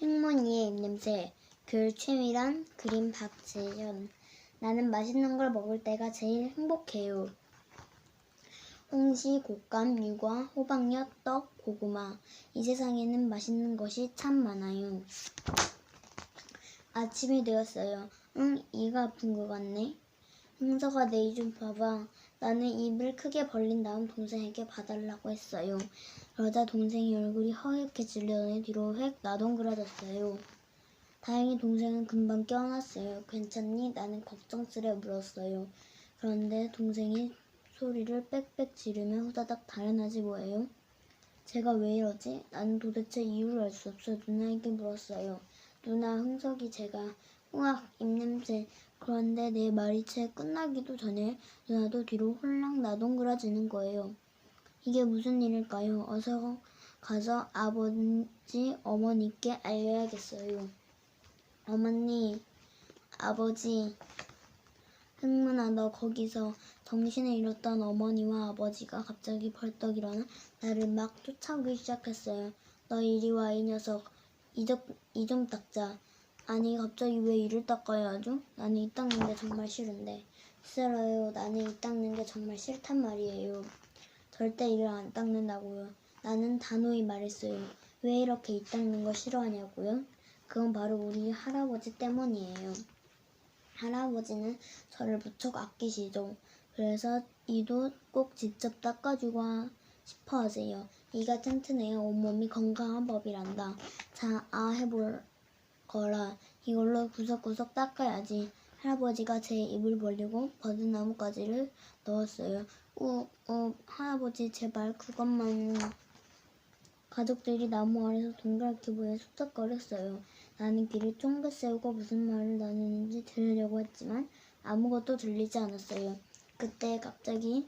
흙무늬의 입냄새, 귤 최미란, 그림 박재현. 나는 맛있는 걸 먹을 때가 제일 행복해요. 홍시, 곶감, 유과, 호박엿, 떡, 고구마. 이 세상에는 맛있는 것이 참 많아요. 아침이 되었어요. 이가 아픈 것 같네. 흥서가 내 이 좀 봐봐. 나는 입을 크게 벌린 다음 동생에게 봐달라고 했어요. 그러자 동생이 얼굴이 허옇게질려더니 뒤로 획 나동그라졌어요. 다행히 동생은 금방 깨어났어요. 괜찮니? 나는 걱정스레 물었어요. 그런데 동생이 소리를 빽빽 지르며 후다닥 달아나지 뭐예요? 제가 왜 이러지? 나는 도대체 이유를 알 수 없어 누나에게 물었어요. 누나, 흥석이 제가 우악 입냄새. 그런데 내 말이 채 끝나기도 전에 누나도 뒤로 홀랑 나동그라지는 거예요. 이게 무슨 일일까요? 어서 가서 아버지, 어머니께 알려야겠어요. 어머니, 아버지. 흥문아, 너 거기서. 정신을 잃었던 어머니와 아버지가 갑자기 벌떡 일어나 나를 막 쫓아오기 시작했어요. 너 이리 와, 이 녀석. 이 좀 닦자. 아니, 갑자기 왜 이를 닦아야 하죠? 나는 이 닦는 게 정말 싫은데. 싫어요. 나는 이 닦는 게 정말 싫단 말이에요. 절대 이를 안 닦는다고요. 나는 단호히 말했어요. 왜 이렇게 이 닦는 거 싫어하냐고요? 그건 바로 우리 할아버지 때문이에요. 할아버지는 저를 무척 아끼시죠. 그래서 이도 꼭 직접 닦아주고 싶어 하세요. 이가 튼튼해야 온몸이 건강한 법이란다. 자, 해볼 거라. 이걸로 구석구석 닦아야지. 할아버지가 제 입을 벌리고 버드나무가지를 넣었어요. 할아버지 제발 그것만요. 가족들이 나무 아래서 동그랗게 보여 쑥덕거렸어요. 나는 귀를 쫑긋 세우고 무슨 말을 나누는지 들으려고 했지만 아무것도 들리지 않았어요. 그때 갑자기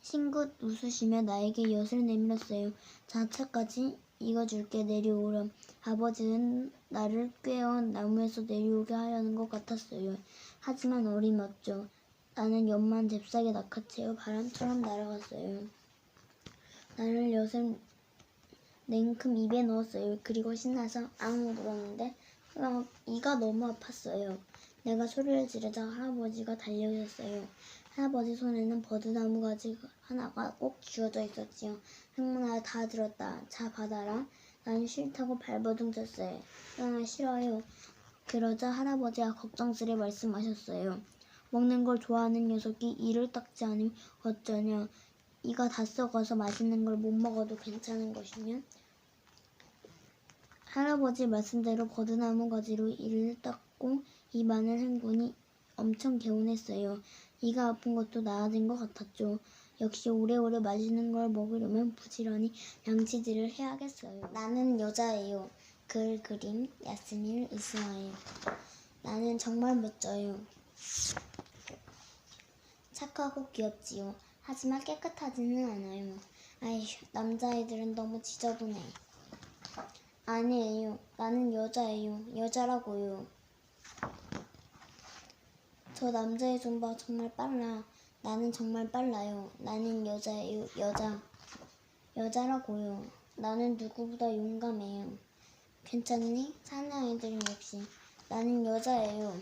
싱긋 웃으시며 나에게 엿을 내밀었어요. 자, 차까지 익어줄게. 내려오렴. 아버지는 나를 꿰어 나무에서 내려오게 하려는 것 같았어요. 하지만 어림없죠. 나는 엿만 잽싸게 낚아채어 바람처럼 날아갔어요. 나를 엿을 냉큼 입에 넣었어요. 그리고 신나서 물었는데 이가 너무 아팠어요. 내가 소리를 지르자 할아버지가 달려오셨어요. 할아버지 손에는 버드나무 가지 하나가 꼭 쥐어져 있었지요. 흥문아, 다 들었다. 자, 받아라. 난 싫다고 발버둥 쳤어요. 싫어요. 그러자 할아버지가 걱정스레 말씀하셨어요. 먹는 걸 좋아하는 녀석이 이를 닦지 않으면 어쩌냐. 이가 다 썩어서 맛있는 걸 못 먹어도 괜찮은 것이면? 할아버지 말씀대로 버드나무 가지로 이를 닦고 입 안을 헹구니 엄청 개운했어요. 이가 아픈 것도 나아진 것 같았죠. 역시 오래오래 맛있는 걸 먹으려면 부지런히 양치질을 해야겠어요. 나는 여자예요. 글, 그림, 야스밀, 이스마일. 나는 정말 멋져요. 착하고 귀엽지요. 하지만 깨끗하지는 않아요. 아휴, 남자애들은 너무 지저분해. 아니에요. 나는 여자예요. 여자라고요. 저 남자애 좀 봐. 정말 빨라. 나는 정말 빨라요. 나는 여자예요. 여자라고요. 나는 누구보다 용감해요. 괜찮니? 사내아이들은 역시. 나는 여자예요.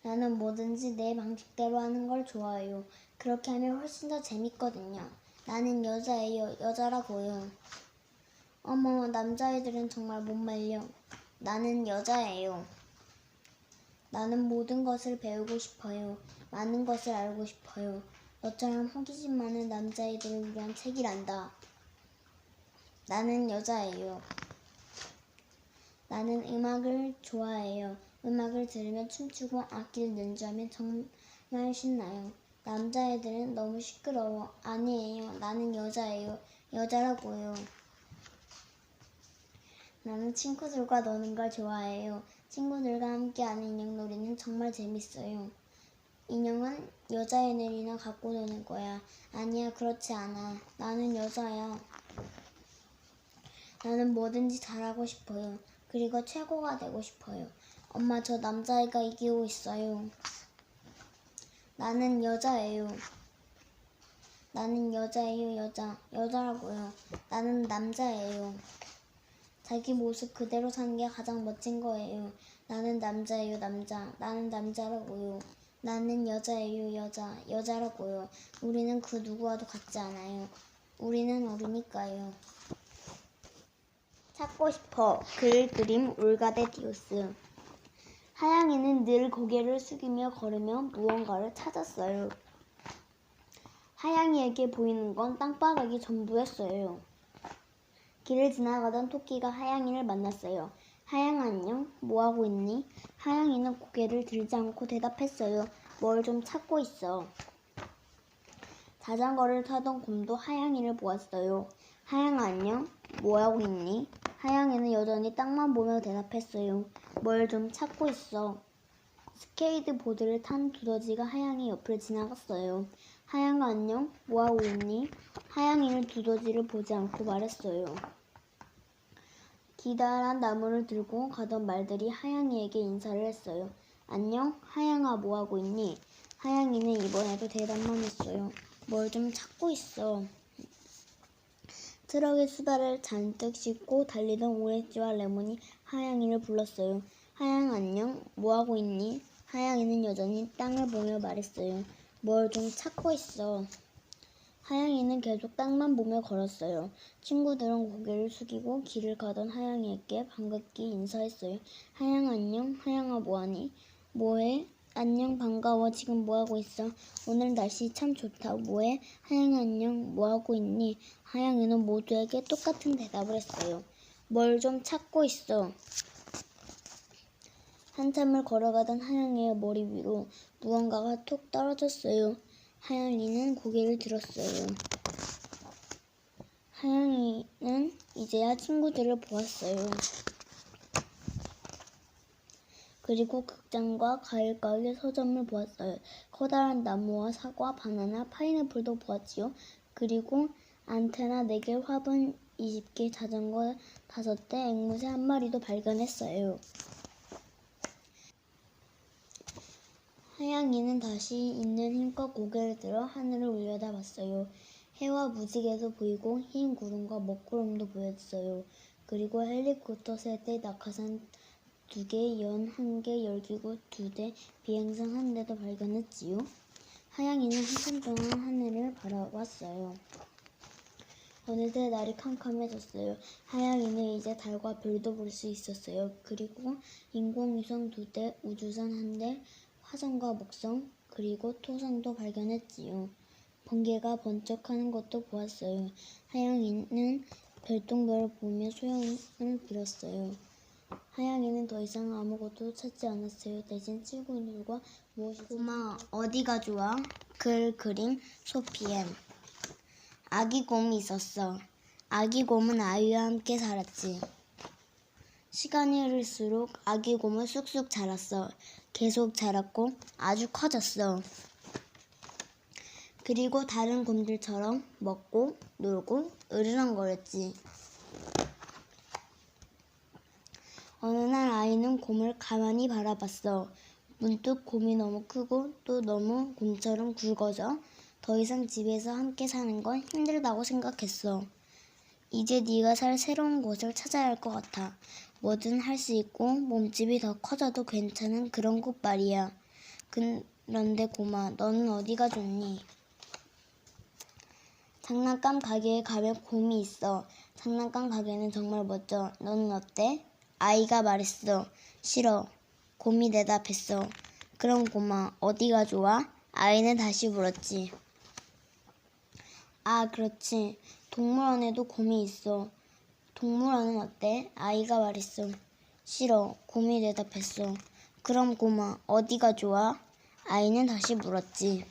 나는 뭐든지 내 방식대로 하는 걸 좋아해요. 그렇게 하면 훨씬 더 재밌거든요. 나는 여자예요. 여자라고요. 어머, 남자애들은 정말 못 말려. 나는 여자예요. 나는 모든 것을 배우고 싶어요. 많은 것을 알고 싶어요. 너처럼 호기심 많은 남자애들을 위한 책이란다. 나는 여자예요. 나는 음악을 좋아해요. 음악을 들으며 춤추고 악기를 연주하면 정말 신나요. 남자애들은 너무 시끄러워. 아니에요. 나는 여자예요. 여자라고요. 나는 친구들과 노는 걸 좋아해요. 친구들과 함께하는 인형놀이는 정말 재밌어요. 인형은 여자애들이나 갖고 노는 거야. 아니야, 그렇지 않아. 나는 여자야. 나는 뭐든지 잘하고 싶어요. 그리고 최고가 되고 싶어요. 엄마, 저 남자애가 이기고 있어요. 나는 여자예요. 나는 여자예요. 여자라고요. 나는 남자예요. 자기 모습 그대로 사는 게 가장 멋진 거예요. 나는 남자예요, 남자. 나는 남자라고요. 나는 여자예요, 여자. 여자라고요. 우리는 그 누구와도 같지 않아요. 우리는 어리니까요. 찾고 싶어. 글 그림 울가데디우스. 하양이는 늘 고개를 숙이며 걸으며 무언가를 찾았어요. 하양이에게 보이는 건 땅바닥이 전부였어요. 길을 지나가던 토끼가 하양이를 만났어요. 하양아 안녕? 뭐하고 있니? 하양이는 고개를 들지 않고 대답했어요. 뭘 좀 찾고 있어. 자전거를 타던 곰도 하양이를 보았어요. 하양아 안녕? 뭐하고 있니? 하양이는 여전히 땅만 보며 대답했어요. 뭘 좀 찾고 있어. 스케이트보드를 탄 두더지가 하양이 옆을 지나갔어요. 하양아 안녕? 뭐하고 있니? 하양이는 두더지를 보지 않고 말했어요. 기다란 나무를 들고 가던 말들이 하양이에게 인사를 했어요. 안녕? 하양아 뭐하고 있니? 하양이는 이번에도 대답만 했어요. 뭘 좀 찾고 있어. 트럭에 수다를 잔뜩 싣고 달리던 오렌지와 레몬이 하양이를 불렀어요. 하양 안녕? 뭐하고 있니? 하양이는 여전히 땅을 보며 말했어요. 뭘 좀 찾고 있어. 하양이는 계속 땅만 보며 걸었어요. 친구들은 고개를 숙이고 길을 가던 하양이에게 반갑게 인사했어요. 하양 안녕? 하양아 뭐하니? 뭐해? 안녕 반가워. 지금 뭐하고 있어? 오늘 날씨 참 좋다. 뭐해? 하양 안녕. 뭐하고 있니? 하양이는 모두에게 똑같은 대답을 했어요. 뭘 좀 찾고 있어. 한참을 걸어가던 하양이의 머리 위로 무언가가 톡 떨어졌어요. 하양이는 고개를 들었어요. 하양이는 이제야 친구들을 보았어요. 그리고 극장과 과일 가게 서점을 보았어요. 커다란 나무와 사과, 바나나, 파인애플도 보았지요. 그리고 안테나 4개, 화분 20개, 자전거 5대, 앵무새 1마리도 발견했어요. 하양이는 다시 있는 힘껏 고개를 들어 하늘을 올려다봤어요. 해와 무지개도 보이고 흰 구름과 먹구름도 보였어요. 그리고 헬리콥터 3대, 낙하산 2개, 연 1개, 열기구 2대, 비행선 1대도 발견했지요. 하양이는 한참 동안 하늘을 바라봤어요. 어느새 날이 캄캄해졌어요. 하양이는 이제 달과 별도 볼 수 있었어요. 그리고 인공위성 2대, 우주선 1대, 화성과 목성, 그리고 토성도 발견했지요. 번개가 번쩍하는 것도 보았어요. 하양이는 별똥별을 보며 소원을 빌었어요. 하양이는 더 이상 아무것도 찾지 않았어요. 대신 친구들과 무엇이 고마워. 어디가 좋아? 글 그림 소피엠. 아기 곰이 있었어. 아기 곰은 아이와 함께 살았지. 시간이 흐를수록 아기 곰은 쑥쑥 자랐어. 계속 자랐고 아주 커졌어. 그리고 다른 곰들처럼 먹고 놀고 으르렁거렸지. 어느 날 아이는 곰을 가만히 바라봤어. 문득 곰이 너무 크고 또 너무 곰처럼 굵어져 더 이상 집에서 함께 사는 건 힘들다고 생각했어. 이제 네가 살 새로운 곳을 찾아야 할 것 같아. 뭐든 할 수 있고 몸집이 더 커져도 괜찮은 그런 곳 말이야. 그런데 곰아, 너는 어디가 좋니? 장난감 가게에 가면 곰이 있어. 장난감 가게는 정말 멋져. 너는 어때? 아이가 말했어. 싫어. 곰이 대답했어. 그럼 곰아, 어디가 좋아? 아이는 다시 물었지. 아, 그렇지. 동물원에도 곰이 있어. 동물원은 어때? 아이가 말했어. 싫어. 곰이 대답했어. 그럼 곰아, 어디가 좋아? 아이는 다시 물었지.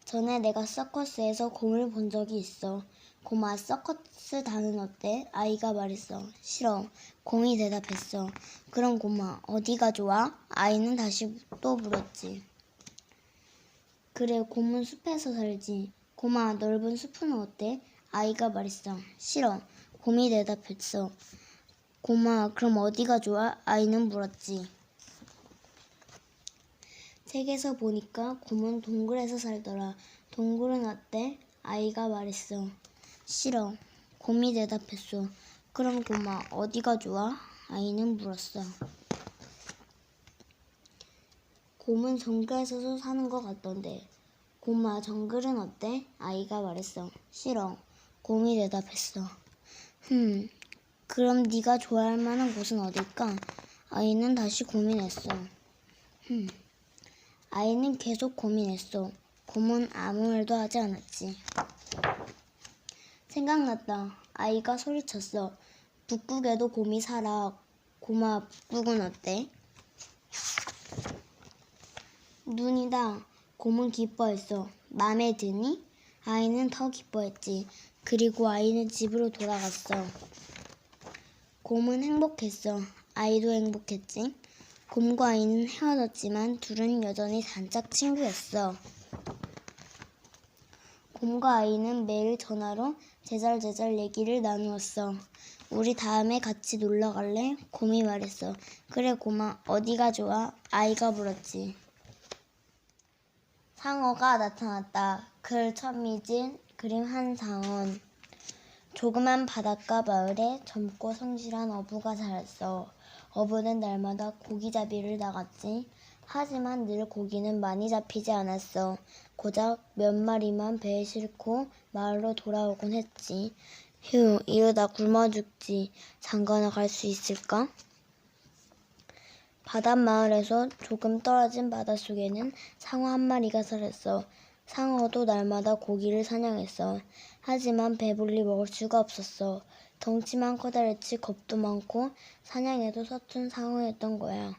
전에 내가 서커스에서 곰을 본 적이 있어. 곰아, 서커스 단은 어때? 아이가 말했어. 싫어. 곰이 대답했어. 그럼 곰아, 어디가 좋아? 아이는 다시 또 물었지. 그래, 곰은 숲에서 살지. 곰아, 넓은 숲은 어때? 아이가 말했어. 싫어. 곰이 대답했어. 곰아, 그럼 어디가 좋아? 아이는 물었지. 책에서 보니까 곰은 동굴에서 살더라. 동굴은 어때? 아이가 말했어. 싫어. 곰이 대답했어. 그럼 고마, 어디가 좋아? 아이는 물었어. 곰은 정글에서 사는 것 같던데. 고마, 정글은 어때? 아이가 말했어. 싫어. 곰이 대답했어. 그럼 네가 좋아할 만한 곳은 어딜까? 아이는 다시 고민했어. 아이는 계속 고민했어. 곰은 아무 말도 하지 않았지. 생각났다. 아이가 소리쳤어. 북극에도 곰이 살아. 고마, 북극은 어때? 눈이다. 곰은 기뻐했어. 맘에 드니? 아이는 더 기뻐했지. 그리고 아이는 집으로 돌아갔어. 곰은 행복했어. 아이도 행복했지. 곰과 아이는 헤어졌지만 둘은 여전히 단짝 친구였어. 곰과 아이는 매일 전화로 제잘제잘 얘기를 나누었어. 우리 다음에 같이 놀러 갈래? 곰이 말했어. 그래 곰아, 어디가 좋아? 아이가 물었지. 상어가 나타났다. 글 천미진, 그림 한상원. 조그만 바닷가 마을에 젊고 성실한 어부가 살았어. 어부는 날마다 고기잡이를 나갔지. 하지만 늘 고기는 많이 잡히지 않았어. 고작 몇 마리만 배에 싣고 마을로 돌아오곤 했지. 휴, 이러다 굶어 죽지. 장가나 갈 수 있을까? 바닷마을에서 조금 떨어진 바닷속에는 상어 한 마리가 살았어. 상어도 날마다 고기를 사냥했어. 하지만 배불리 먹을 수가 없었어. 덩치만 커다랗지 겁도 많고 사냥에도 서툰 상어였던 거야.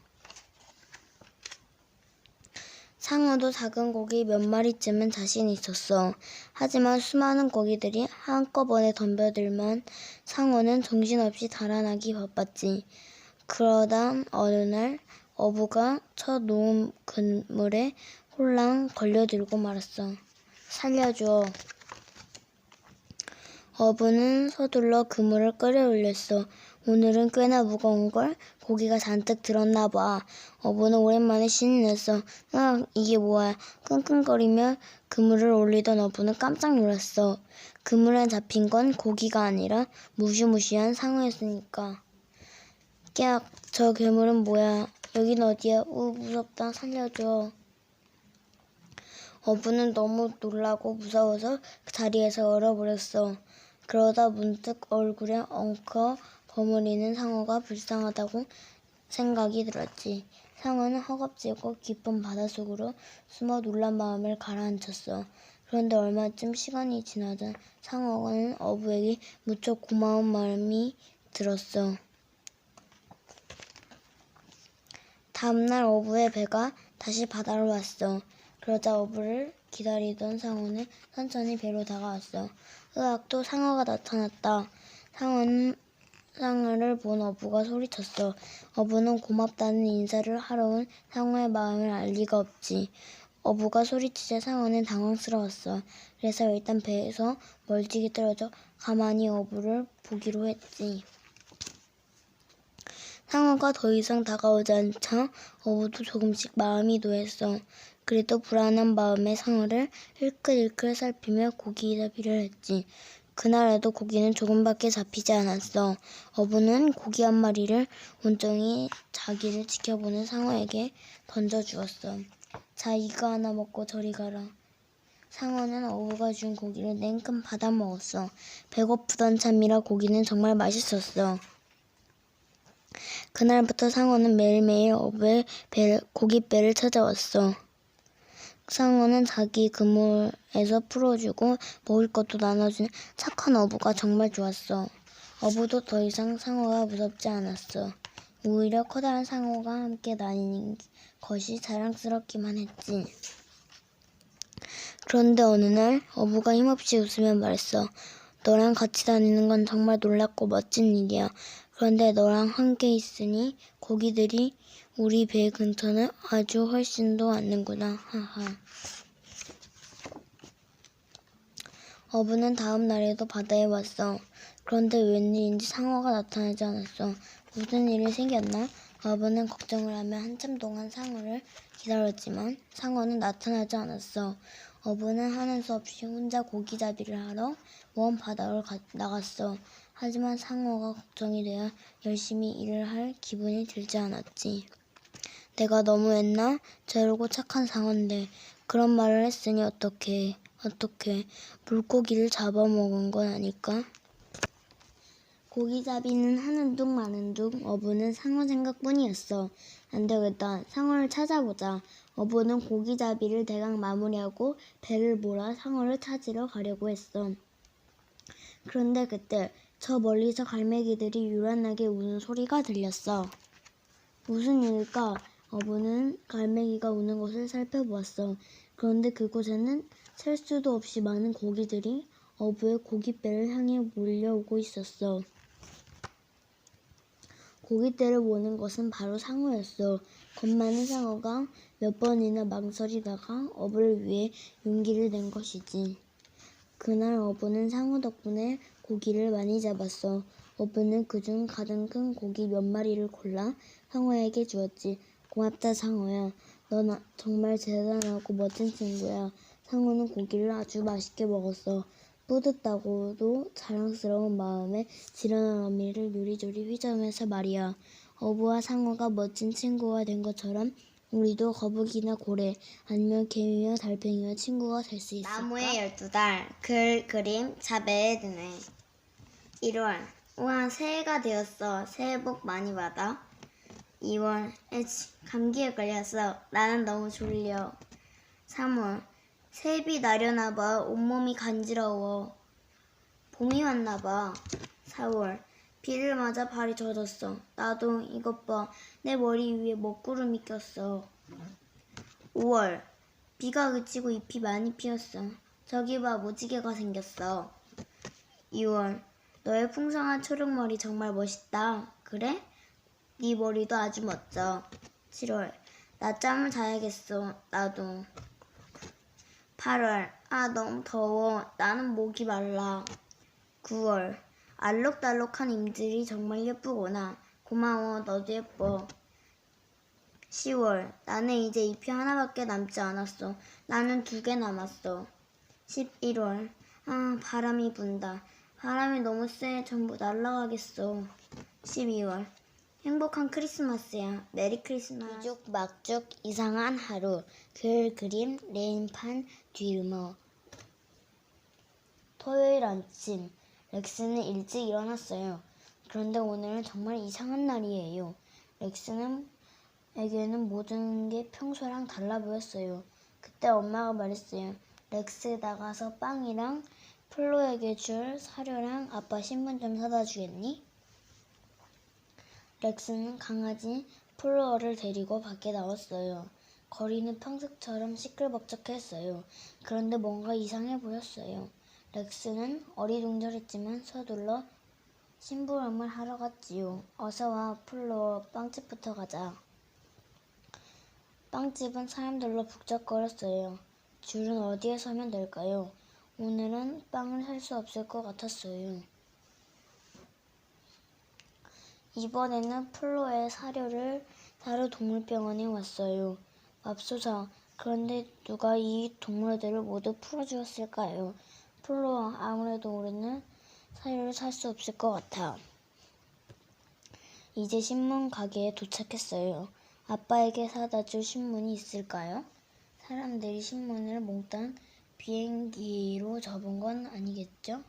상어도 작은 고기 몇 마리쯤은 자신 있었어. 하지만 수많은 고기들이 한꺼번에 덤벼들면 상어는 정신없이 달아나기 바빴지. 그러다 어느 날 어부가 쳐놓은 그물에 홀랑 걸려들고 말았어. 살려줘. 어부는 서둘러 그물을 끌어올렸어. 오늘은 꽤나 무거운걸? 고기가 잔뜩 들었나 봐. 어부는 오랜만에 신이 났어. 이게 뭐야. 끙끙거리며 그물을 올리던 어부는 깜짝 놀랐어. 그물에 잡힌 건 고기가 아니라 무시무시한 상어였으니까. 깍, 저 괴물은 뭐야? 여긴 어디야? 무섭다. 살려줘. 어부는 너무 놀라고 무서워서 그 자리에서 얼어버렸어. 그러다 문득 얼굴에 엉켜 버무리는 상어가 불쌍하다고 생각이 들었지. 상어는 허겁지겁 깊은 바닷속으로 숨어 놀란 마음을 가라앉혔어. 그런데 얼마쯤 시간이 지나자 상어는 어부에게 무척 고마운 마음이 들었어. 다음날 어부의 배가 다시 바다로 왔어. 그러자 어부를 기다리던 상어는 천천히 배로 다가왔어. 또 상어가 나타났다. 상어를 본 어부가 소리쳤어. 어부는 고맙다는 인사를 하러 온 상어의 마음을 알 리가 없지. 어부가 소리치자 상어는 당황스러웠어. 그래서 일단 배에서 멀찍이 떨어져 가만히 어부를 보기로 했지. 상어가 더 이상 다가오지 않자 어부도 조금씩 마음이 놓였어. 그래도 불안한 마음에 상어를 흘끗흘끗 살피며 고기잡이를 했지. 그날에도 고기는 조금밖에 잡히지 않았어. 어부는 고기 한 마리를 온종일 자기를 지켜보는 상어에게 던져주었어. 자, 이거 하나 먹고 저리 가라. 상어는 어부가 준 고기를 냉큼 받아먹었어. 배고프던 참이라 고기는 정말 맛있었어. 그날부터 상어는 매일매일 어부의 고깃배를 찾아왔어. 상어는 자기 그물에서 풀어주고 먹을 것도 나눠주는 착한 어부가 정말 좋았어. 어부도 더 이상 상어가 무섭지 않았어. 오히려 커다란 상어가 함께 다니는 것이 자랑스럽기만 했지. 그런데 어느 날 어부가 힘없이 웃으며 말했어. 너랑 같이 다니는 건 정말 놀랍고 멋진 일이야. 그런데 너랑 함께 있으니 고기들이 우리 배 근처는 아주 훨씬도 않는구나. 하하. 어부는 다음 날에도 바다에 왔어. 그런데 웬일인지 상어가 나타나지 않았어. 무슨 일이 생겼나? 어부는 걱정을 하며 한참 동안 상어를 기다렸지만 상어는 나타나지 않았어. 어부는 하는 수 없이 혼자 고기잡이를 하러 먼 바다로 나갔어. 하지만 상어가 걱정이 되어 열심히 일을 할 기분이 들지 않았지. 내가 너무했나? 저러고 착한 상어인데 그런 말을 했으니 어떡해. 물고기를 잡아먹은 건 아닐까? 고기잡이는 하는 둥 마는 둥 어부는 상어 생각뿐이었어. 안 되겠다. 상어를 찾아보자. 어부는 고기잡이를 대강 마무리하고 배를 몰아 상어를 찾으러 가려고 했어. 그런데 그때 저 멀리서 갈매기들이 요란하게 우는 소리가 들렸어. 무슨 일일까? 어부는 갈매기가 우는 곳을 살펴보았어. 그런데 그곳에는 셀 수도 없이 많은 고기들이 어부의 고깃배를 향해 몰려오고 있었어. 고깃대를 모는 것은 바로 상어였어. 겁 많은 상어가 몇 번이나 망설이다가 어부를 위해 용기를 낸 것이지. 그날 어부는 상어 덕분에 고기를 많이 잡았어. 어부는 그중 가장 큰 고기 몇 마리를 골라 상어에게 주었지. 고맙다 상어야. 넌 정말 대단하고 멋진 친구야. 상어는 고기를 아주 맛있게 먹었어. 뿌듯하고도 자랑스러운 마음에 지련한 어미를 요리조리 휘저으면서 말이야. 어부와 상어가 멋진 친구가 된 것처럼 우리도 거북이나 고래 아니면 개미와 달팽이와 친구가 될 수 있을까? 나무의 12달 글 그림 자베의 드네 1월 우와 새해가 되었어. 새해 복 많이 받아. 2월 감기에 걸렸어. 나는 너무 졸려. 3월 새비 나려나봐. 온몸이 간지러워. 봄이 왔나봐. 4월 비를 맞아 발이 젖었어. 나도 이것 봐. 내 머리 위에 먹구름이 꼈어. 5월 비가 그치고 잎이 많이 피었어. 저기 봐 무지개가 생겼어. 6월 너의 풍성한 초록머리 정말 멋있다. 그래? 네 머리도 아주 멋져. 7월 낮잠을 자야겠어. 나도. 8월 너무 더워. 나는 목이 말라. 9월 알록달록한 잎들이 정말 예쁘구나. 고마워. 너도 예뻐. 10월 나는 이제 잎이 하나밖에 남지 않았어. 나는 2개 남았어. 11월 바람이 분다. 바람이 너무 세. 전부 날아가겠어. 12월 행복한 크리스마스야. 메리 크리스마스. 뒤죽막죽 이상한 하루. 글 그림 레인판 뒤르머. 토요일 아침 렉스는 일찍 일어났어요. 그런데 오늘은 정말 이상한 날이에요. 렉스에게는 모든 게 평소랑 달라 보였어요. 그때 엄마가 말했어요. 렉스 나가서 빵이랑 플로에게 줄 사료랑 아빠 신문 좀 사다 주겠니? 렉스는 강아지 플로어를 데리고 밖에 나왔어요. 거리는 평소처럼 시끌벅적했어요. 그런데 뭔가 이상해 보였어요. 렉스는 어리둥절했지만 서둘러 심부름을 하러 갔지요. 어서 와 플로어, 빵집부터 가자. 빵집은 사람들로 북적거렸어요. 줄은 어디에 서면 될까요? 오늘은 빵을 살 수 없을 것 같았어요. 이번에는 플로의 사료를 사러 동물병원에 왔어요. 맙소사, 그런데 누가 이 동물들을 모두 풀어주었을까요? 플로어, 아무래도 우리는 사료를 살 수 없을 것 같아. 이제 신문 가게에 도착했어요. 아빠에게 사다 줄 신문이 있을까요? 사람들이 신문을 몽땅 비행기로 접은 건 아니겠죠?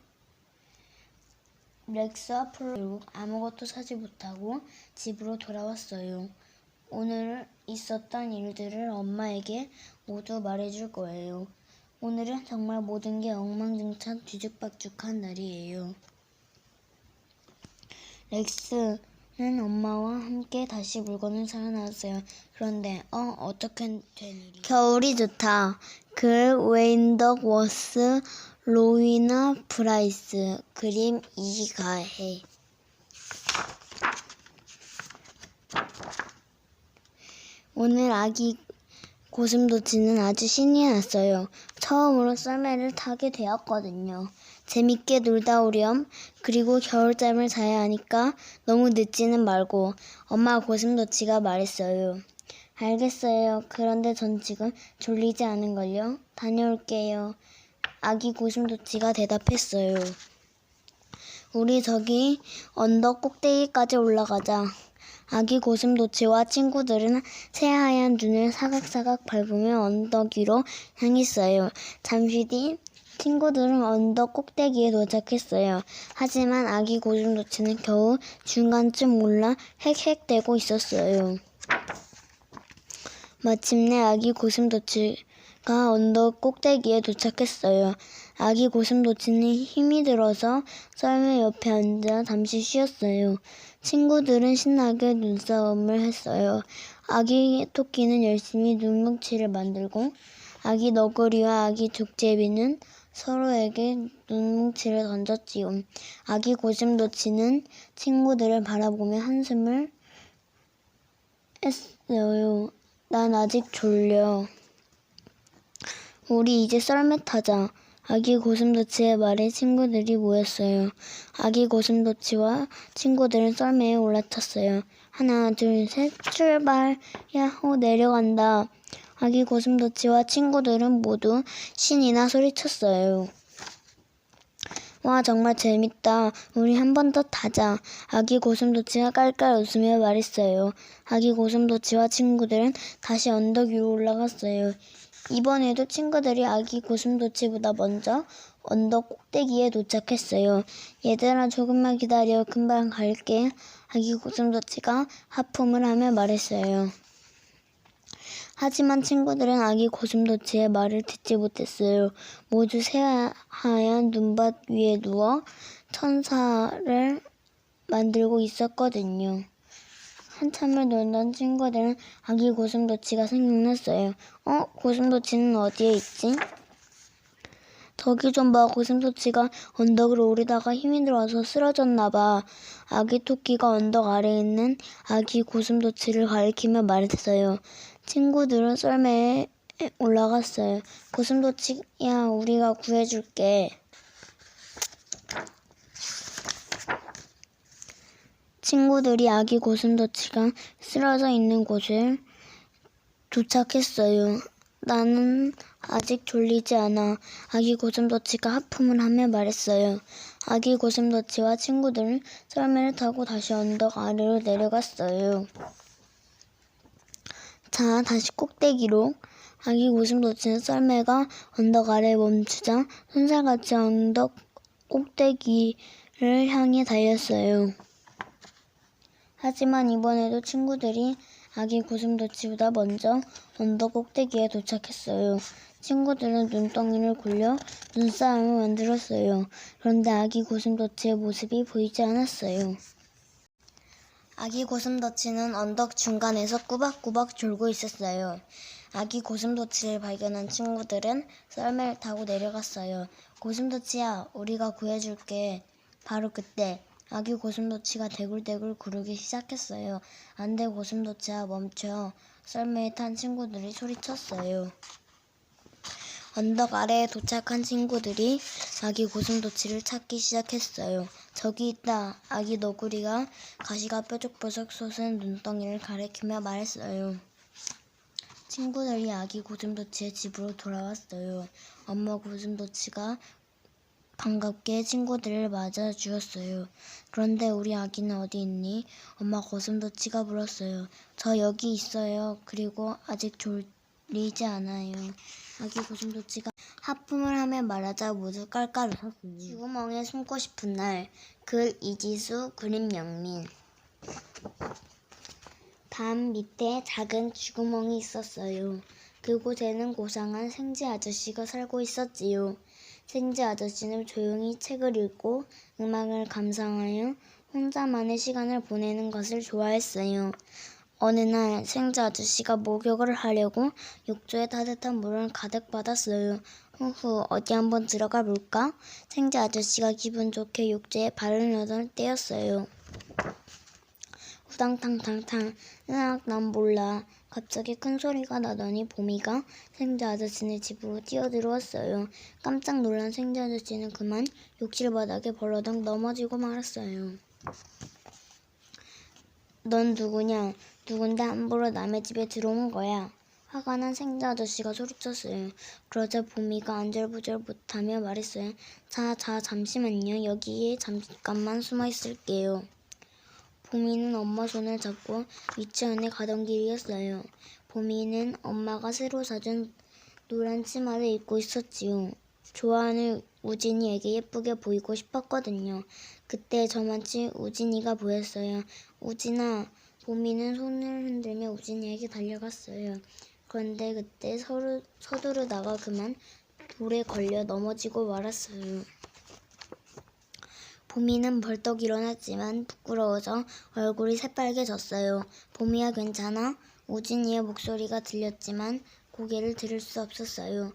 렉스와 플로 결국 아무것도 사지 못하고 집으로 돌아왔어요. 오늘 있었던 일들을 엄마에게 모두 말해줄 거예요. 오늘은 정말 모든 게 엉망진창 뒤죽박죽한 날이에요. 렉스는 엄마와 함께 다시 물건을 사러 나왔어요. 그런데 어떻게 된 일이야? 겨울이 좋다. 글 웨인덕 워스 로이나 브라이스. 그림 이가해. 오늘 아기 고슴도치는 아주 신이 났어요. 처음으로 썰매를 타게 되었거든요. 재밌게 놀다 오렴. 그리고 겨울잠을 자야 하니까 너무 늦지는 말고. 엄마 고슴도치가 말했어요. 알겠어요. 그런데 전 지금 졸리지 않은걸요. 다녀올게요. 아기 고슴도치가 대답했어요. 우리 저기 언덕 꼭대기까지 올라가자. 아기 고슴도치와 친구들은 새하얀 눈을 사각사각 밟으며 언덕 위로 향했어요. 잠시 뒤 친구들은 언덕 꼭대기에 도착했어요. 하지만 아기 고슴도치는 겨우 중간쯤 올라 헥헥대고 있었어요. 마침내 아기 고슴도치가 언덕 꼭대기에 도착했어요. 아기 고슴도치는 힘이 들어서 썰매 옆에 앉아 잠시 쉬었어요. 친구들은 신나게 눈싸움을 했어요. 아기 토끼는 열심히 눈뭉치를 만들고 아기 너구리와 아기 족제비는 서로에게 눈뭉치를 던졌지요. 아기 고슴도치는 친구들을 바라보며 한숨을 했어요. 난 아직 졸려. 우리 이제 썰매 타자. 아기 고슴도치의 말에 친구들이 모였어요. 아기 고슴도치와 친구들은 썰매에 올라탔어요. 하나, 둘, 셋, 출발! 야호, 내려간다. 아기 고슴도치와 친구들은 모두 신이나 소리쳤어요. 와, 정말 재밌다. 우리 한 번 더 타자. 아기 고슴도치가 깔깔 웃으며 말했어요. 아기 고슴도치와 친구들은 다시 언덕 위로 올라갔어요. 이번에도 친구들이 아기 고슴도치보다 먼저 언덕 꼭대기에 도착했어요. 얘들아, 조금만 기다려. 금방 갈게. 아기 고슴도치가 하품을 하며 말했어요. 하지만 친구들은 아기 고슴도치의 말을 듣지 못했어요. 모두 새하얀 눈밭 위에 누워 천사를 만들고 있었거든요. 한참을 놀던 친구들은 아기 고슴도치가 생각났어요. 고슴도치는 어디에 있지? 저기 좀 봐. 고슴도치가 언덕을 오르다가 힘이 들어서 쓰러졌나 봐. 아기 토끼가 언덕 아래에 있는 아기 고슴도치를 가리키며 말했어요. 친구들은 썰매에 올라갔어요. 고슴도치야, 우리가 구해줄게. 친구들이 아기 고슴도치가 쓰러져 있는 곳을 도착했어요. 나는 아직 졸리지 않아. 아기 고슴도치가 하품을 하며 말했어요. 아기 고슴도치와 친구들은 썰매를 타고 다시 언덕 아래로 내려갔어요. 자, 다시 꼭대기로. 아기 고슴도치는 썰매가 언덕 아래에 멈추자 손살같이 언덕 꼭대기를 향해 달렸어요. 하지만 이번에도 친구들이 아기 고슴도치보다 먼저 언덕 꼭대기에 도착했어요. 친구들은 눈덩이를 굴려 눈싸움을 만들었어요. 그런데 아기 고슴도치의 모습이 보이지 않았어요. 아기 고슴도치는 언덕 중간에서 꾸박꾸박 졸고 있었어요. 아기 고슴도치를 발견한 친구들은 썰매를 타고 내려갔어요. 고슴도치야, 우리가 구해줄게. 바로 그때 아기 고슴도치가 대굴대굴 구르기 시작했어요. 안 돼, 고슴도치야, 멈춰. 썰매에 탄 친구들이 소리쳤어요. 언덕 아래에 도착한 친구들이 아기 고슴도치를 찾기 시작했어요. 저기 있다. 아기 너구리가 가시가 뾰족뾰족 솟은 눈덩이를 가리키며 말했어요. 친구들이 아기 고슴도치의 집으로 돌아왔어요. 엄마 고슴도치가 반갑게 친구들을 맞아주었어요. 그런데 우리 아기는 어디 있니? 엄마 고슴도치가 물었어요. 저 여기 있어요. 그리고 아직 졸리지 않아요. 아기 고슴도치가 하품을 하며 말하자 모두 깔깔 웃었어요. 쥐구멍에 숨고 싶은 날. 글 이지수, 그림 영민. 밤 밑에 작은 쥐구멍이 있었어요. 그곳에는 고상한 생쥐 아저씨가 살고 있었지요. 생쥐 아저씨는 조용히 책을 읽고 음악을 감상하여 혼자만의 시간을 보내는 것을 좋아했어요. 어느 날 생쥐 아저씨가 목욕을 하려고 욕조에 따뜻한 물을 가득 받았어요. 후후, 어디 한번 들어가 볼까? 생쥐 아저씨가 기분 좋게 욕조에 발을 넣을 때였어요. 후당탕탕탕. 으악, 난 몰라. 갑자기 큰 소리가 나더니 보미가 생쥐 아저씨네 집으로 뛰어들어왔어요. 깜짝 놀란 생쥐 아저씨는 그만 욕실 바닥에 벌러덩 넘어지고 말았어요. 넌 누구냐? 누군데 함부로 남의 집에 들어온 거야? 화가 난 생자 아저씨가 소리쳤어요. 그러자 보미가 안절부절 못하며 말했어요. 자, 잠시만요. 여기에 잠깐만 숨어 있을게요. 보미는 엄마 손을 잡고 유치원에 가던 길이었어요. 보미는 엄마가 새로 사준 노란 치마를 입고 있었지요. 좋아하는 우진이에게 예쁘게 보이고 싶었거든요. 그때 저만치 우진이가 보였어요. 우진아, 보미는 손을 흔들며 우진이에게 달려갔어요. 그런데 그때 서두르다가 그만 돌에 걸려 넘어지고 말았어요. 보미는 벌떡 일어났지만 부끄러워서 얼굴이 새빨개졌어요. 보미야 괜찮아? 우진이의 목소리가 들렸지만 고개를 들을 수 없었어요.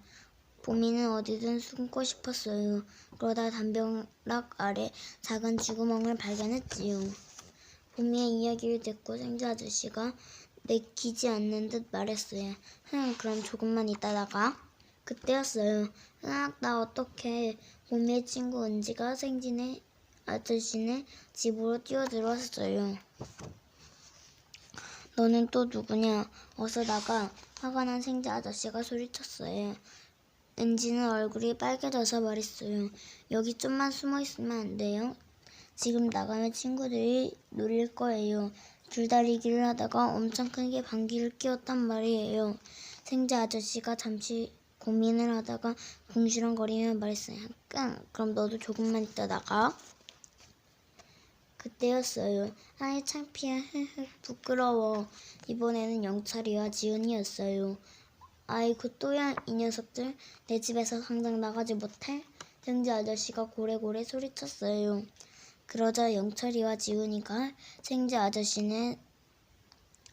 보미는 어디든 숨고 싶었어요. 그러다 담벼락 아래 작은 쥐구멍을 발견했지요. 보미의 이야기를 듣고 생자 아저씨가 내키지 않는 듯 말했어요. 그럼 조금만 이따 나가. 그때였어요. 나 어떡해. 보미의 친구 은지가 생진의 아저씨네 집으로 뛰어들어왔어요. 너는 또 누구냐? 어서 나가. 화가 난 생자 아저씨가 소리쳤어요. 은지는 얼굴이 빨개져서 말했어요. 여기 좀만 숨어 있으면 안 돼요? 지금 나가면 친구들이 놀릴 거예요. 줄다리기를 하다가 엄청 크게 방귀를 뀌었단 말이에요. 생자 아저씨가 잠시 고민을 하다가 궁시렁거리며 말했어요. 그럼 너도 조금만 있다 나가. 그때였어요. 아이 창피해. 부끄러워. 이번에는 영철이와 지은이었어요. 아이고 또야 이 녀석들. 내 집에서 당장 나가지 못해? 생자 아저씨가 고래고래 소리쳤어요. 그러자 영철이와 지훈이가 생자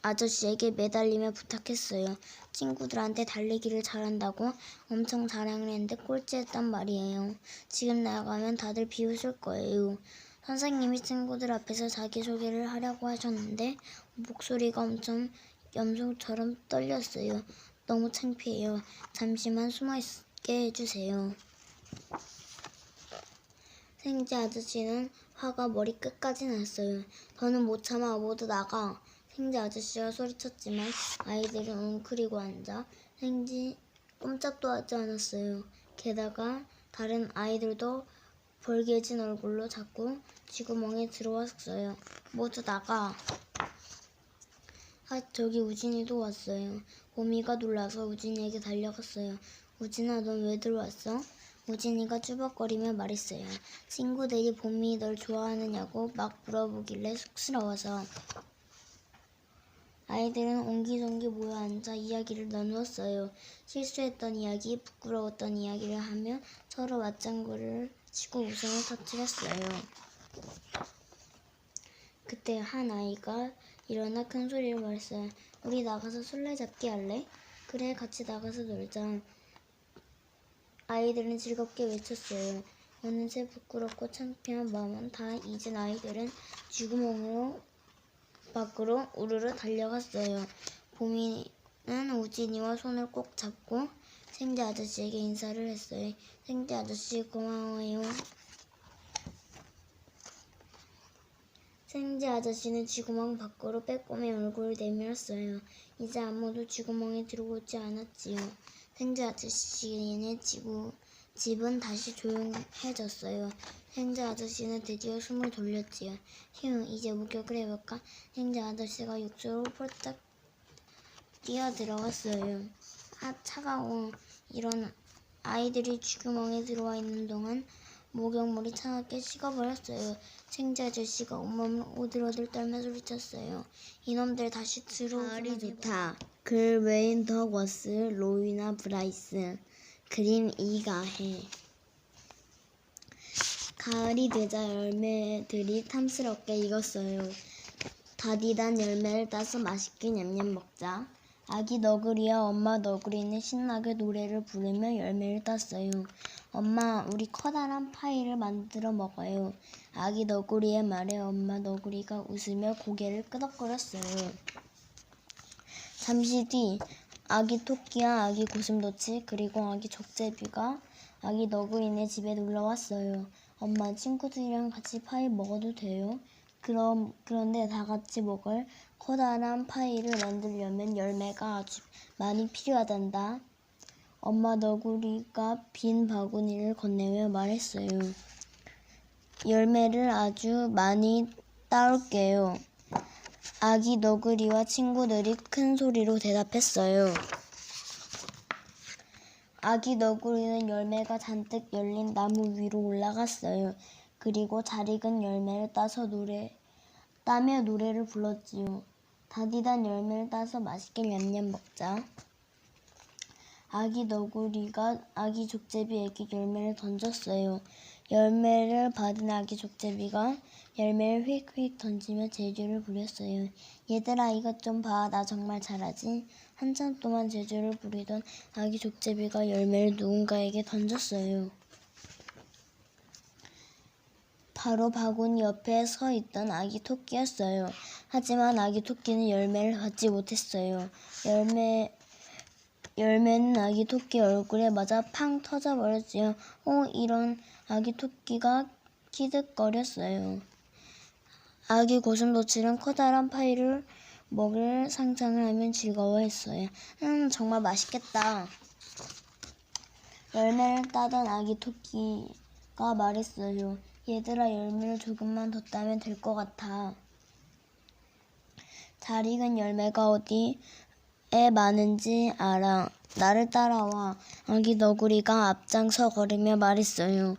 아저씨에게 매달리며 부탁했어요. 친구들한테 달리기를 잘한다고 엄청 자랑을 했는데 꼴찌했단 말이에요. 지금 나가면 다들 비웃을 거예요. 선생님이 친구들 앞에서 자기소개를 하려고 하셨는데 목소리가 엄청 염소처럼 떨렸어요. 너무 창피해요. 잠시만 숨어있게 해주세요. 생자 아저씨는 화가 머리끝까지 났어요. 더는 못 참아. 모두 나가. 생자 아저씨가 소리쳤지만 아이들은 웅크리고 앉아 꼼짝도 하지 않았어요. 게다가 다른 아이들도 벌개진 얼굴로 자꾸 쥐구멍에 들어왔어요. 모두 나가. 저기 우진이도 왔어요. 보미가 놀라서 우진이에게 달려갔어요. 우진아, 넌 왜 들어왔어? 우진이가 쭈벅거리며 말했어요. 친구들이 보미 널 좋아하느냐고 막 물어보길래 쑥스러워서. 아이들은 옹기종기 모여 앉아 이야기를 나누었어요. 실수했던 이야기, 부끄러웠던 이야기를 하며 서로 맞장구를 치고 웃음을 터뜨렸어요. 그때 한 아이가 일어나 큰 소리로 말했어요. 우리 나가서 술래잡기 할래? 그래, 같이 나가서 놀자. 아이들은 즐겁게 외쳤어요. 어느새 부끄럽고 창피한 마음은 다 잊은 아이들은 쥐구멍으로 밖으로 우르르 달려갔어요. 보미는 우진이와 손을 꼭 잡고 생자 아저씨에게 인사를 했어요. 생자 아저씨 고마워요. 생자 아저씨는 쥐구멍 밖으로 빼꼼히 얼굴을 내밀었어요. 이제 아무도 쥐구멍에 들어오지 않았지요. 생자 아저씨네 집은 다시 조용해졌어요. 생자 아저씨는 드디어 숨을 돌렸지요. 휴, 이제 목욕을 해볼까? 생자 아저씨가 욕조로 폴짝 뛰어들어갔어요. 차가워. 이런 아이들이 쥐구멍에 들어와 있는 동안 목욕물이 차갑게 식어버렸어요. 생자 아저씨가 온몸을 오들오들 떨며 소리쳤어요. 이놈들 다시 들어오기만 해봐. 가을이 좋다. 글 웨인 더워스 로이나 브라이스. 그림 이가해. 가을이 되자 열매들이 탐스럽게 익었어요. 다디단 열매를 따서 맛있게 냠냠 먹자. 아기 너구리와 엄마 너구리는 신나게 노래를 부르며 열매를 땄어요. 엄마, 우리 커다란 파이를 만들어 먹어요. 아기 너구리의 말에 엄마 너구리가 웃으며 고개를 끄덕거렸어요. 잠시 뒤 아기 토끼와 아기 고슴도치 그리고 아기 족제비가 아기 너구리네 집에 놀러왔어요. 엄마, 친구들이랑 같이 파이 먹어도 돼요? 그런데 다 같이 먹을 커다란 파이를 만들려면 열매가 아주 많이 필요하단다. 엄마 너구리가 빈 바구니를 건네며 말했어요. 열매를 아주 많이 따올게요. 아기 너구리와 친구들이 큰 소리로 대답했어요. 아기 너구리는 열매가 잔뜩 열린 나무 위로 올라갔어요. 그리고 잘 익은 열매를 따며 노래를 불렀지요. 다디단 열매를 따서 맛있게 냠냠 먹자. 아기 너구리가 아기 족제비에게 열매를 던졌어요. 열매를 받은 아기 족제비가 열매를 휙휙 던지며 재주를 부렸어요. 얘들아, 이것 좀 봐. 나 정말 잘하지? 한참 동안 재주를 부리던 아기 족제비가 열매를 누군가에게 던졌어요. 바로 바구니 옆에 서 있던 아기 토끼였어요. 하지만 아기 토끼는 열매를 받지 못했어요. 열매는 아기 토끼 얼굴에 맞아 팡 터져버렸지요. 이런. 아기 토끼가 키득거렸어요. 아기 고슴도치는 커다란 파이를 먹을 상상을 하면 즐거워했어요. 정말 맛있겠다. 열매를 따던 아기 토끼가 말했어요. 얘들아, 열매를 조금만 더 따면 될 것 같아. 잘 익은 열매가 어디에 많은지 알아. 나를 따라와. 아기 너구리가 앞장서 걸으며 말했어요.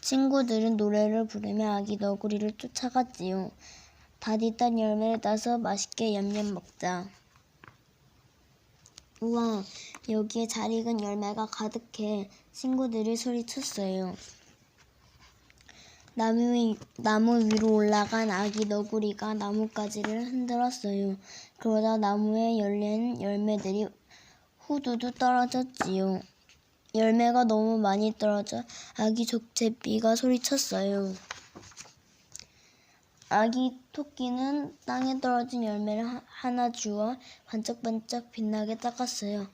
친구들은 노래를 부르며 아기 너구리를 쫓아갔지요. 다디딴 열매를 따서 맛있게 냠냠 먹자. 우와, 여기에 잘 익은 열매가 가득해. 친구들이 소리쳤어요. 나무 위로 올라간 아기 너구리가 나뭇가지를 흔들었어요. 그러다 나무에 열린 열매들이 후두두 떨어졌지요. 열매가 너무 많이 떨어져 아기 족제비가 소리쳤어요. 아기 토끼는 땅에 떨어진 열매를 하나 주워 반짝반짝 빛나게 닦았어요.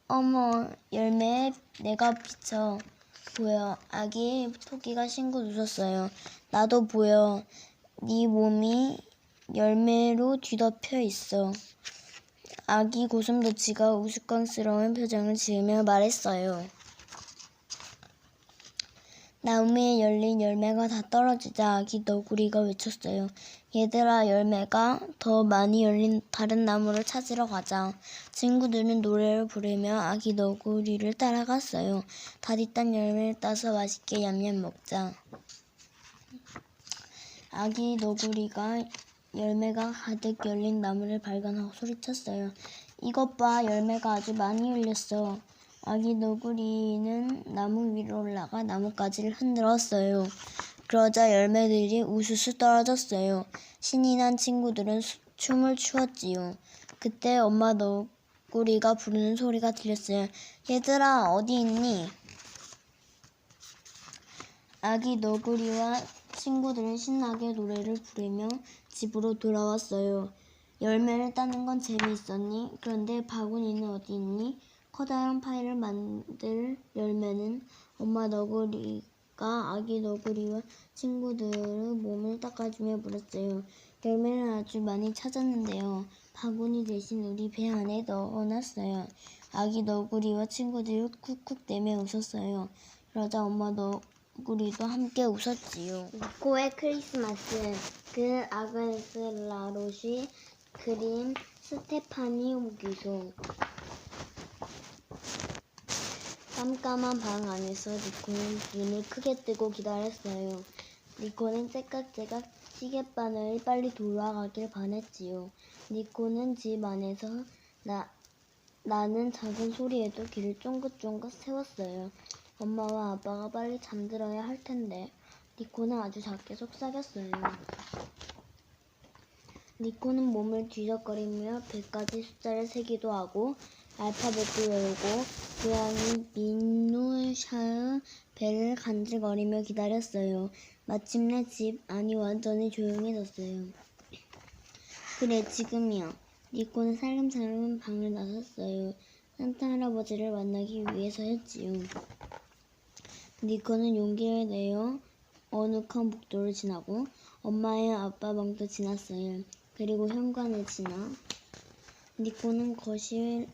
어머, 열매에 내가 비쳐 보여. 아기 토끼가 싱긋 웃었어요. 나도 보여. 네 몸이 열매로 뒤덮여 있어. 아기 고슴도치가 우스꽝스러운 표정을 지으며 말했어요. 나무에 열린 열매가 다 떨어지자 아기 너구리가 외쳤어요. 얘들아, 열매가 더 많이 열린 다른 나무를 찾으러 가자. 친구들은 노래를 부르며 아기 너구리를 따라갔어요. 다디딴 열매를 따서 맛있게 냠냠 먹자. 아기 너구리가 열매가 가득 열린 나무를 발견하고 소리쳤어요. 이것 봐, 열매가 아주 많이 열렸어. 아기 너구리는 나무 위로 올라가 나뭇가지를 흔들었어요. 그러자 열매들이 우수수 떨어졌어요. 신이 난 친구들은 춤을 추었지요. 그때 엄마 너구리가 부르는 소리가 들렸어요. 얘들아, 어디 있니? 아기 너구리와 친구들은 신나게 노래를 부르며 집으로 돌아왔어요. 열매를 따는 건 재미있었니? 그런데 바구니는 어디 있니? 커다란 파이를 만들 열매는? 엄마 너구리가 아기 너구리와 친구들의 몸을 닦아주며 물었어요. 열매를 아주 많이 찾았는데요. 바구니 대신 우리 배 안에 넣어놨어요. 아기 너구리와 친구들이 쿡쿡대며 웃었어요. 그러자 엄마 너구리도 함께 웃었지요. 니코의 크리스마스. 그 아그네스 라롯이 그린 스테파니 호기소. 깜깜한 방 안에서 니코는 눈을 크게 뜨고 기다렸어요. 니코는 째깍째깍 시계바늘이 빨리 돌아가길 바랬지요. 니코는 집 안에서 나는 작은 소리에도 귀를 쫑긋쫑긋 세웠어요. 엄마와 아빠가 빨리 잠들어야 할 텐데. 니코는 아주 작게 속삭였어요. 니코는 몸을 뒤적거리며 100가지 숫자를 세기도 하고 알파벳도 외우고 고양이 민누샤의 배를 간질거리며 기다렸어요. 마침내 집 안이 완전히 조용해졌어요. 그래, 지금이야. 니코는 살금살금 방을 나섰어요. 산타 할아버지를 만나기 위해서였지요. 니코는 용기를 내어 어둑한 복도를 지나고 엄마의 아빠 방도 지났어요. 그리고 현관을 지나 니코는 거실에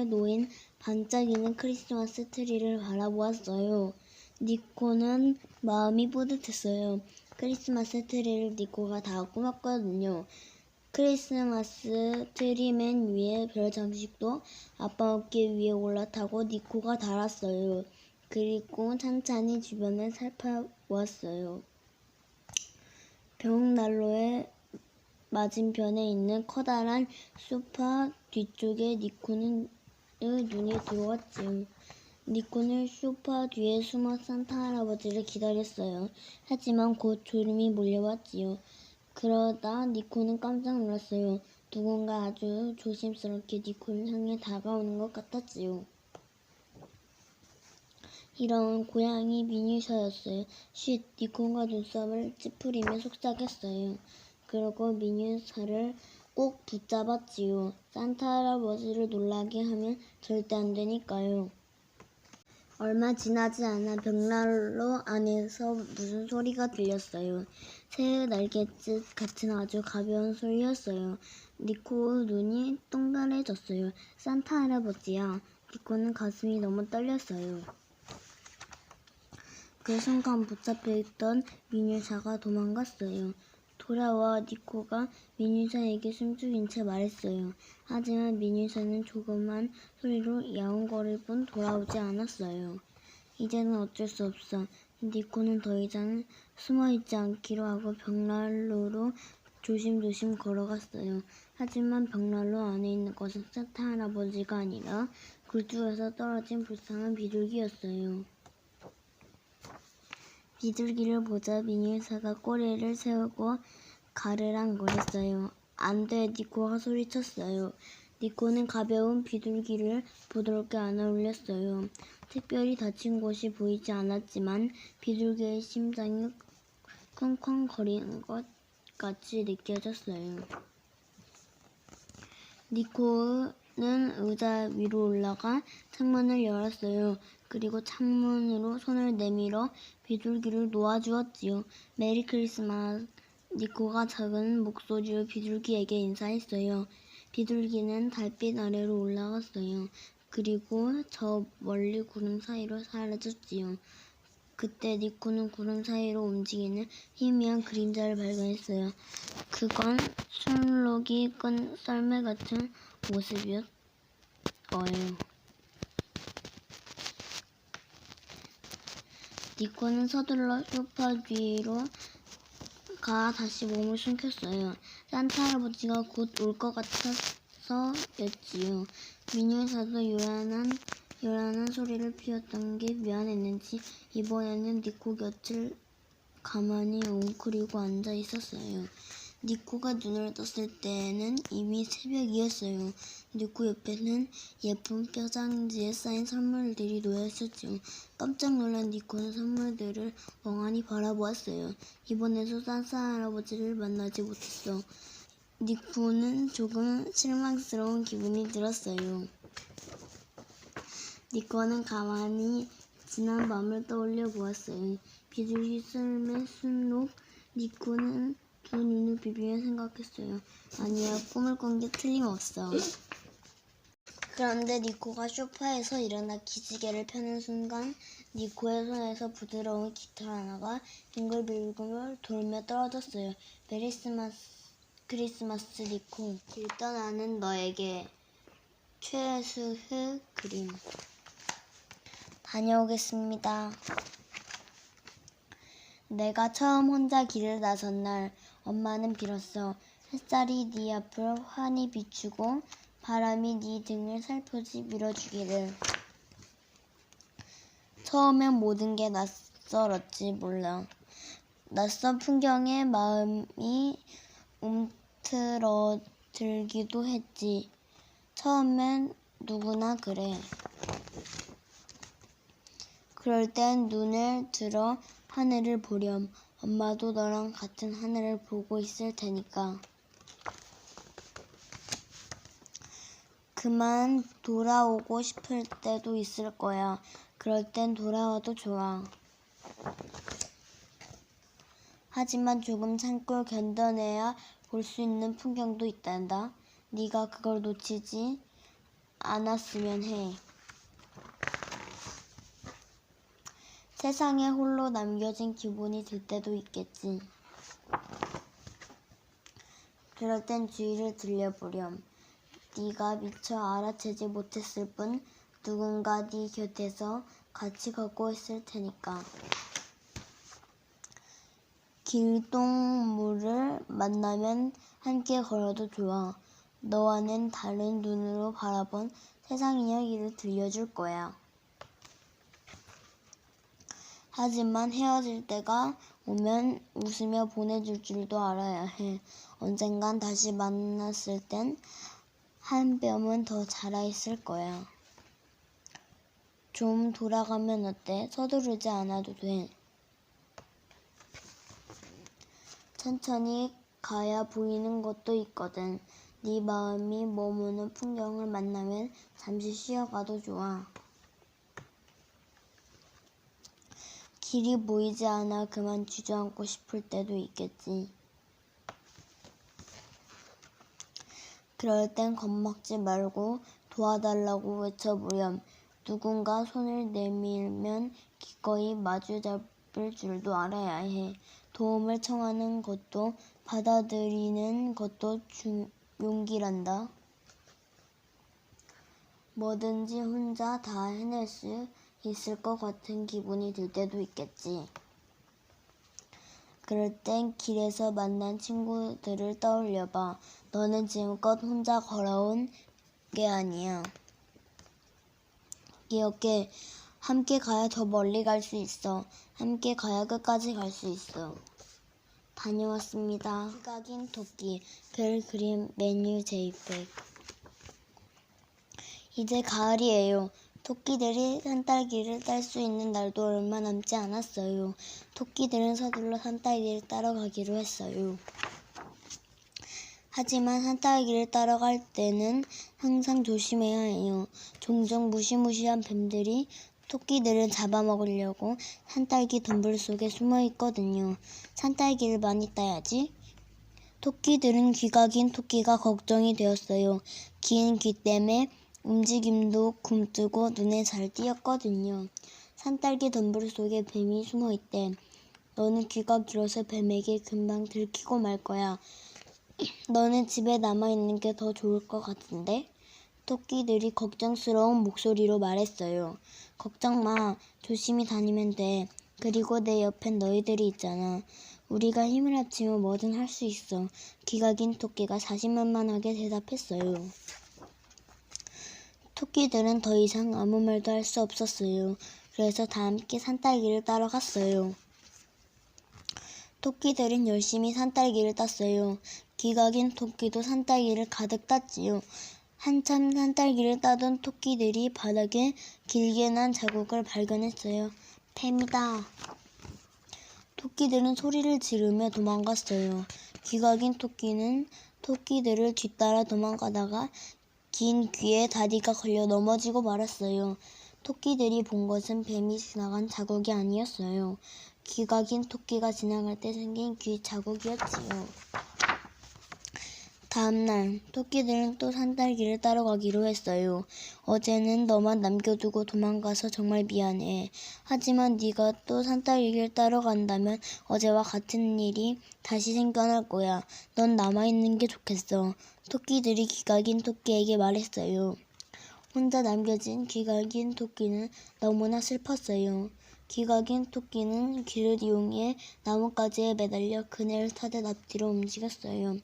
놓인 반짝이는 크리스마스 트리를 바라보았어요. 니코는 마음이 뿌듯했어요. 크리스마스 트리를 니코가 다 꾸몄거든요. 크리스마스 트리 맨 위에 별 장식도 아빠 어깨 위에 올라타고 니코가 달았어요. 그리고 찬찬히 주변을 살펴보았어요. 벽난로의 맞은편에 있는 커다란 소파 뒤쪽에 니코는 눈이 들어왔지요. 니코는 소파 뒤에 숨어 산타 할아버지를 기다렸어요. 하지만 곧 졸음이 몰려왔지요. 그러다 니코는 깜짝 놀랐어요. 누군가 아주 조심스럽게 니코를 향해 다가오는 것 같았지요. 이런 고양이 미니샤였어요. 쉿! 니코가 눈썹을 찌푸리며 속삭였어요. 그러고 미니샤를 꼭 붙잡았지요. 산타 할아버지를 놀라게 하면 절대 안 되니까요. 얼마 지나지 않아 벽난로 안에서 무슨 소리가 들렸어요. 새의 날갯짓 같은 아주 가벼운 소리였어요. 니코 눈이 동그래졌어요. 산타 할아버지야. 니코는 가슴이 너무 떨렸어요. 그 순간 붙잡혀 있던 미니샤가 도망갔어요. 돌아와 니코가 미니샤에게 숨죽인 채 말했어요. 하지만 미니샤는 조그만 소리로 야옹거릴 뿐 돌아오지 않았어요. 이제는 어쩔 수 없어. 니코는 더 이상 숨어있지 않기로 하고 벽난로로 조심조심 걸어갔어요. 하지만 벽난로 안에 있는 것은 산타 할아버지가 아니라 굴뚝에서 떨어진 불쌍한 비둘기였어요. 비둘기를 보자 미니샤가 꼬리를 세우고 가르랑거렸어요. 안 돼! 니코가 소리쳤어요. 니코는 가벼운 비둘기를 부드럽게 안아올렸어요. 특별히 다친 곳이 보이지 않았지만 비둘기의 심장이 쿵쾅거리는 것 같이 느껴졌어요. 니코는 의자 위로 올라가 창문을 열었어요. 그리고 창문으로 손을 내밀어 비둘기를 놓아주었지요. 메리 크리스마스! 니코가 작은 목소리로 비둘기에게 인사했어요. 비둘기는 달빛 아래로 올라갔어요. 그리고 저 멀리 구름 사이로 사라졌지요. 그때 니코는 구름 사이로 움직이는 희미한 그림자를 발견했어요. 그건 술록이 끈 썰매 같은 모습이었어요. 니코는 서둘러 소파 뒤로 가 다시 몸을 숨겼어요. 산타 할아버지가 곧 올 것 같아서였지요. 미니샤도 요란한 소리를 피웠던 게 미안했는지 이번에는 니코 곁을 가만히 웅크리고 앉아 있었어요. 니코가 눈을 떴을 때는 이미 새벽이었어요. 니코 옆에는 예쁜 뼈장지에 쌓인 선물들이 놓여 있었지요. 깜짝 놀란 니코는 선물들을 멍하니 바라보았어요. 이번에도 산타 할아버지를 만나지 못했어. 니코는 조금 실망스러운 기분이 들었어요. 니코는 가만히 지난 밤을 떠올려 보았어요. 비둘기 썰매 순록. 니코는 두 눈을 비비며 생각했어요. 아니야, 꿈을 꾼 게 틀림없어. 그런데 니코가 소파에서 일어나 기지개를 펴는 순간 니코의 손에서 부드러운 깃털 하나가 빙글빙글 돌며 떨어졌어요. 메리 크리스마스 니코. 길 떠나는 너에게. 최수흑 그림. 다녀오겠습니다. 내가 처음 혼자 길을 나선 날 엄마는 빌었어. 햇살이 네 앞을 환히 비추고 바람이 네 등을 살포시 밀어주기를. 처음엔 모든 게 낯설었지 몰라. 낯선 풍경에 마음이 움트러들기도 했지. 처음엔 누구나 그래. 그럴 땐 눈을 들어 하늘을 보렴. 엄마도 너랑 같은 하늘을 보고 있을 테니까. 그만 돌아오고 싶을 때도 있을 거야. 그럴 땐 돌아와도 좋아. 하지만 조금 참고 견뎌내야 볼 수 있는 풍경도 있단다. 네가 그걸 놓치지 않았으면 해. 세상에 홀로 남겨진 기분이 들 때도 있겠지. 그럴 땐 주위를 들려보렴. 네가 미처 알아채지 못했을 뿐 누군가 네 곁에서 같이 걷고 있을 테니까. 길동무를 만나면 함께 걸어도 좋아. 너와는 다른 눈으로 바라본 세상 이야기를 들려줄 거야. 하지만 헤어질 때가 오면 웃으며 보내줄 줄도 알아야 해. 언젠간 다시 만났을 땐 한 뼘은 더 자라있을 거야. 좀 돌아가면 어때? 서두르지 않아도 돼. 천천히 가야 보이는 것도 있거든. 네 마음이 머무는 풍경을 만나면 잠시 쉬어가도 좋아. 길이 보이지 않아 그만 주저앉고 싶을 때도 있겠지. 그럴 땐 겁먹지 말고 도와달라고 외쳐보렴. 누군가 손을 내밀면 기꺼이 마주잡을 줄도 알아야 해. 도움을 청하는 것도 받아들이는 것도 용기란다. 뭐든지 혼자 다 해낼 수 있을 것 같은 기분이 들 때도 있겠지. 그럴 땐 길에서 만난 친구들을 떠올려봐. 너는 지금껏 혼자 걸어온 게 아니야. 기억해. 함께 가야 더 멀리 갈 수 있어. 함께 가야 끝까지 갈 수 있어. 다녀왔습니다. 시각인 토끼. 글 그림 메뉴 JPEG. 이제 가을이에요. 토끼들이 산딸기를 딸 수 있는 날도 얼마 남지 않았어요. 토끼들은 서둘러 산딸기를 따러 가기로 했어요. 하지만 산딸기를 따러 갈 때는 항상 조심해야 해요. 종종 무시무시한 뱀들이 토끼들을 잡아먹으려고 산딸기 덤불 속에 숨어 있거든요. 산딸기를 많이 따야지. 토끼들은 귀가 긴 토끼가 걱정이 되었어요. 긴 귀 때문에 움직임도 굼뜨고 눈에 잘 띄었거든요. 산딸기 덤불 속에 뱀이 숨어있대. 너는 귀가 길어서 뱀에게 금방 들키고 말 거야. 너는 집에 남아있는 게 더 좋을 것 같은데? 토끼들이 걱정스러운 목소리로 말했어요. 걱정 마. 조심히 다니면 돼. 그리고 내 옆엔 너희들이 있잖아. 우리가 힘을 합치면 뭐든 할 수 있어. 귀가 긴 토끼가 자신만만하게 대답했어요. 토끼들은 더 이상 아무 말도 할 수 없었어요. 그래서 다 함께 산딸기를 따러 갔어요. 토끼들은 열심히 산딸기를 땄어요. 귀가 긴 토끼도 산딸기를 가득 땄지요. 한참 산딸기를 따던 토끼들이 바닥에 길게 난 자국을 발견했어요. 뱀이다. 토끼들은 소리를 지르며 도망갔어요. 귀가 긴 토끼는 토끼들을 뒤따라 도망가다가 긴 귀에 다리가 걸려 넘어지고 말았어요. 토끼들이 본 것은 뱀이 지나간 자국이 아니었어요. 귀가 긴 토끼가 지나갈 때 생긴 귀 자국이었지요. 다음날 토끼들은 또 산딸기를 따러 가기로 했어요. 어제는 너만 남겨두고 도망가서 정말 미안해. 하지만 네가 또 산딸기를 따러 간다면 어제와 같은 일이 다시 생겨날 거야. 넌 남아있는 게 좋겠어. 토끼들이 귀가 긴 토끼에게 말했어요. 혼자 남겨진 귀가 긴 토끼는 너무나 슬펐어요. 귀가 긴 토끼는 귀를 이용해 나뭇가지에 매달려 그네를 타듯 앞뒤로 움직였어요.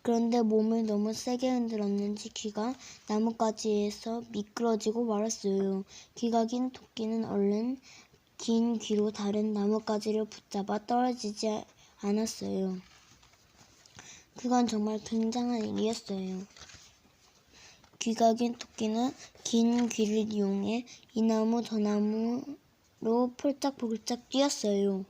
그런데 몸을 너무 세게 흔들었는지 귀가 나뭇가지에서 미끄러지고 말았어요. 귀가 긴 토끼는 얼른 긴 귀로 다른 나뭇가지를 붙잡아 떨어지지 않았어요. 그건 정말 굉장한 일이었어요. 귀가 긴 토끼는 긴 귀를 이용해 이 나무 저 나무로 폴짝폴짝 뛰었어요.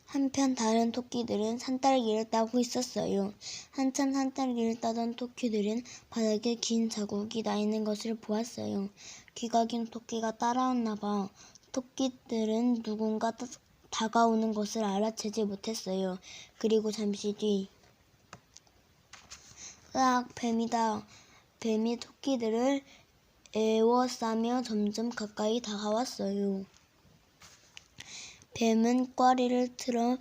한편 다른 토끼들은 산딸기를 따고 있었어요. 한참 산딸기를 따던 토끼들은 바닥에 긴 자국이 나 있는 것을 보았어요. 귀가 긴 토끼가 따라왔나 봐. 토끼들은 누군가 다가오는 것을 알아채지 못했어요. 그리고 잠시 뒤 으악, 뱀이다. 뱀이 토끼들을 에워싸며 점점 가까이 다가왔어요. 뱀은 꽈리를 틀어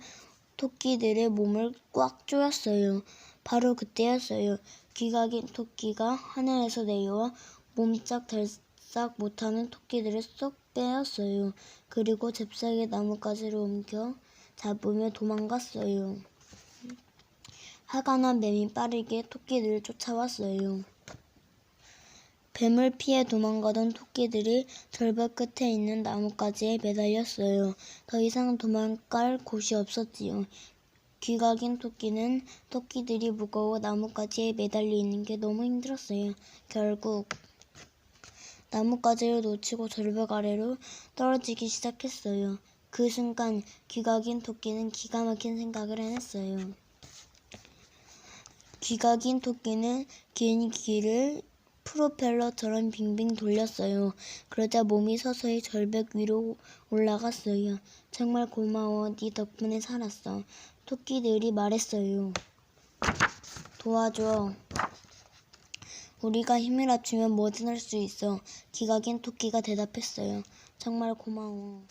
토끼들의 몸을 꽉 조였어요. 바로 그때였어요. 귀가 긴 토끼가 하늘에서 내려와 몸짝달싹 못하는 토끼들을 쏙 빼었어요. 그리고 잽싸게 나뭇가지를 옮겨 잡으며 도망갔어요. 화가 난 뱀이 빠르게 토끼들을 쫓아왔어요. 뱀을 피해 도망가던 토끼들이 절벽 끝에 있는 나뭇가지에 매달렸어요. 더 이상 도망갈 곳이 없었지요. 귀가 긴 토끼는 토끼들이 무거워 나뭇가지에 매달려 있는 게 너무 힘들었어요. 결국 나뭇가지를 놓치고 절벽 아래로 떨어지기 시작했어요. 그 순간 귀가 긴 토끼는 기가 막힌 생각을 해냈어요. 귀가 긴 토끼는 긴 귀를 프로펠러처럼 빙빙 돌렸어요. 그러자 몸이 서서히 절벽 위로 올라갔어요. 정말 고마워. 네 덕분에 살았어. 토끼들이 말했어요. 도와줘. 우리가 힘을 합치면 뭐든 할 수 있어. 귀가 긴 토끼가 대답했어요. 정말 고마워.